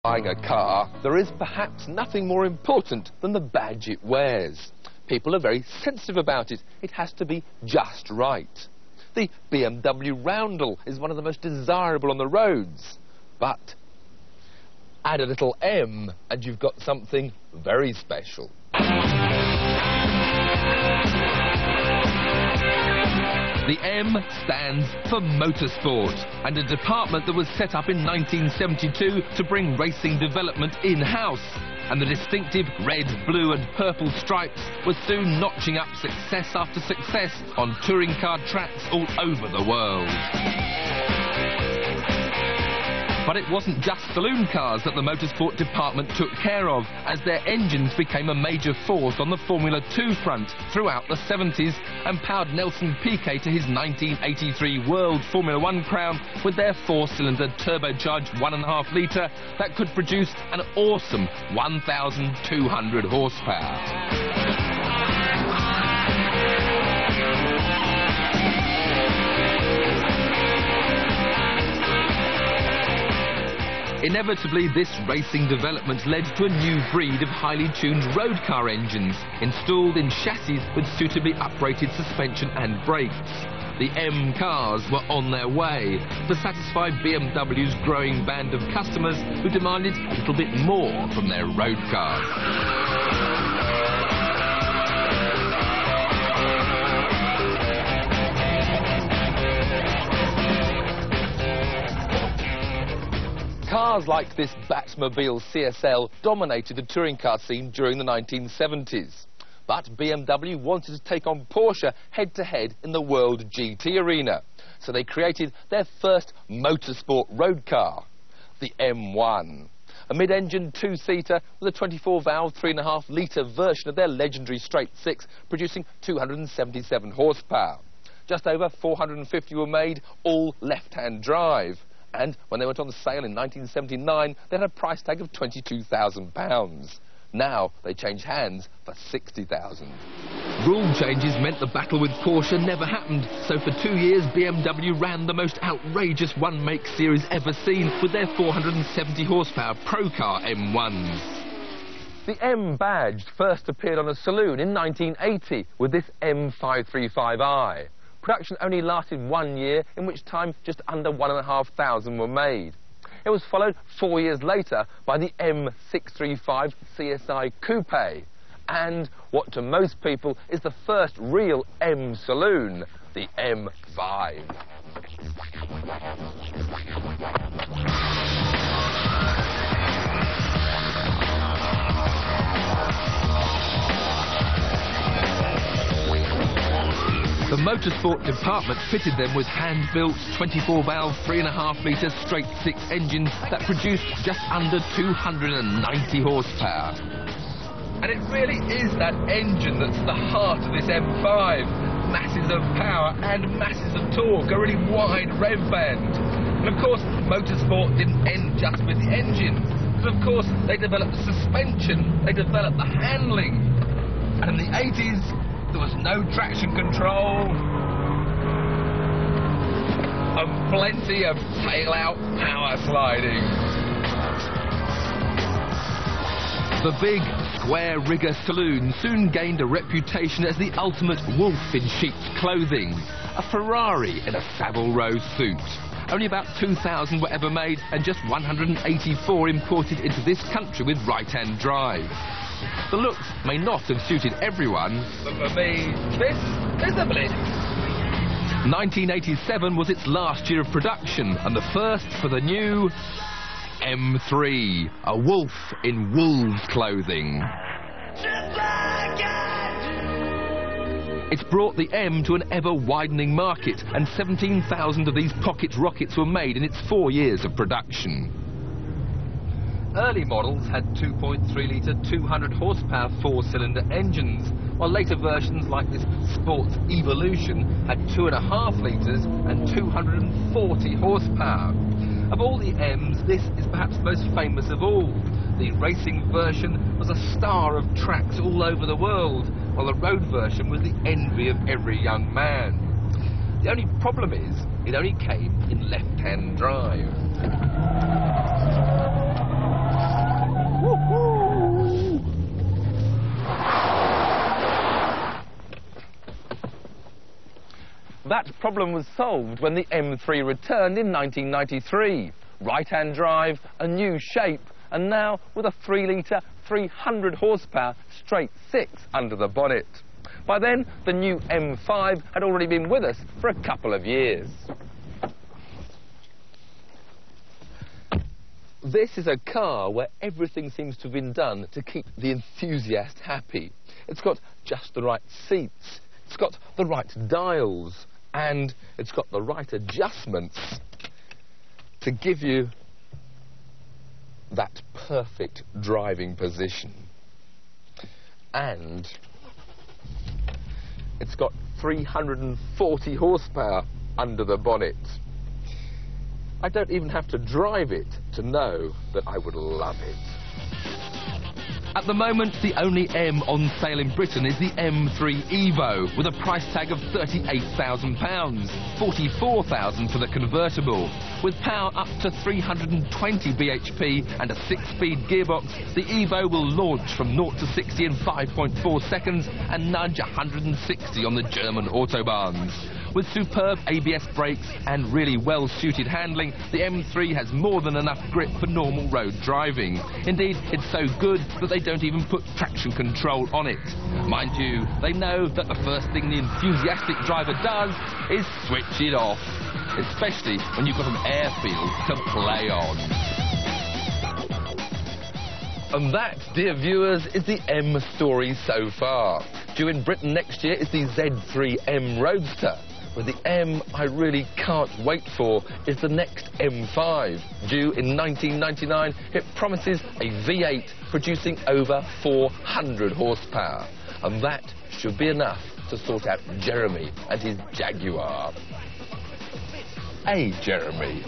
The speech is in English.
Buying a car, there is perhaps nothing more important than the badge it wears. People are very sensitive about it. It has to be just right. The BMW Roundel is one of the most desirable on the roads. But add a little M and you've got something very special. The M stands for Motorsport, and a department that was set up in 1972 to bring racing development in-house. And the distinctive red, blue and purple stripes were soon notching up success after success on touring car tracks all over the world. But it wasn't just saloon cars that the motorsport department took care of, as their engines became a major force on the Formula 2 front throughout the 70s and powered Nelson Piquet to his 1983 World Formula 1 crown with their four-cylinder turbocharged 1.5 litre that could produce an awesome 1,200 horsepower. Inevitably, this racing development led to a new breed of highly tuned road car engines, installed in chassis with suitably uprated suspension and brakes. The M cars were on their way to satisfy BMW's growing band of customers who demanded a little bit more from their road cars. Cars like this Batmobile CSL dominated the touring car scene during the 1970s. But BMW wanted to take on Porsche head-to-head in the World GT arena. So they created their first motorsport road car, the M1. A mid-engine two-seater with a 24-valve, 3.5-litre version of their legendary straight six, producing 277 horsepower. Just over 450 were made, all left-hand drive. And when they went on sale in 1979, they had a price tag of £22,000. Now they change hands for £60,000. Rule changes meant the battle with Porsche never happened, so for 2 years BMW ran the most outrageous one-make series ever seen with their 470 horsepower Pro Car M1s. The M badge first appeared on a saloon in 1980 with this M535i. Production only lasted 1 year, in which time just under 1,500 were made. It was followed 4 years later by the M635 CSI Coupe, and what to most people is the first real M saloon, the M5. The motorsport department fitted them with hand-built 24-valve, 3.5-litre straight-six engines that produced just under 290 horsepower. And it really is that engine that's the heart of this M5. Masses of power and masses of torque, a really wide rev band. And of course, motorsport didn't end just with the engine. But of course, they developed the suspension, they developed the handling. And in the 80s, there was no traction control and plenty of tail-out power sliding. The big, square rigger saloon soon gained a reputation as the ultimate wolf in sheep's clothing, a Ferrari in a Savile Row suit. Only about 2,000 were ever made and just 184 imported into this country with right-hand drive. The looks may not have suited everyone, but for me, this is a bliss. 1987 was its last year of production, and the first for the new M3, a wolf in wolves' clothing. Just like it. It's brought the M to an ever-widening market, and 17,000 of these pocket rockets were made in its 4 years of production. Early models had 2.3-litre, 200-horsepower four-cylinder engines, while later versions like this Sports Evolution had 2.5 litres and 240 horsepower. Of all the M's, this is perhaps the most famous of all. The racing version was a star of tracks all over the world, while the road version was the envy of every young man. The only problem is, it only came in left-hand drive. That problem was solved when the M3 returned in 1993. Right-hand drive, a new shape, and now with a 3-litre, 300 horsepower straight 6 under the bonnet. By then, the new M5 had already been with us for a couple of years. This is a car where everything seems to have been done to keep the enthusiast happy. It's got just the right seats, it's got the right dials, and it's got the right adjustments to give you that perfect driving position. And it's got 340 horsepower under the bonnet. I don't even have to drive it to know that I would love it. At the moment, the only M on sale in Britain is the M3 Evo, with a price tag of £38,000, £44,000 for the convertible. With power up to 320 bhp and a 6-speed gearbox, the Evo will launch from 0 to 60 in 5.4 seconds and nudge 160 on the German autobahns. With superb ABS brakes and really well-suited handling, the M3 has more than enough grip for normal road driving. Indeed, it's so good that they don't even put traction control on it. Mind you, they know that the first thing the enthusiastic driver does is switch it off, especially when you've got an airfield to play on. And that, dear viewers, is the M story so far. Due in Britain next year is the Z3M Roadster. But the M I really can't wait for is the next M5. Due in 1999, it promises a V8 producing over 400 horsepower. And that should be enough to sort out Jeremy and his Jaguar. Hey, Jeremy.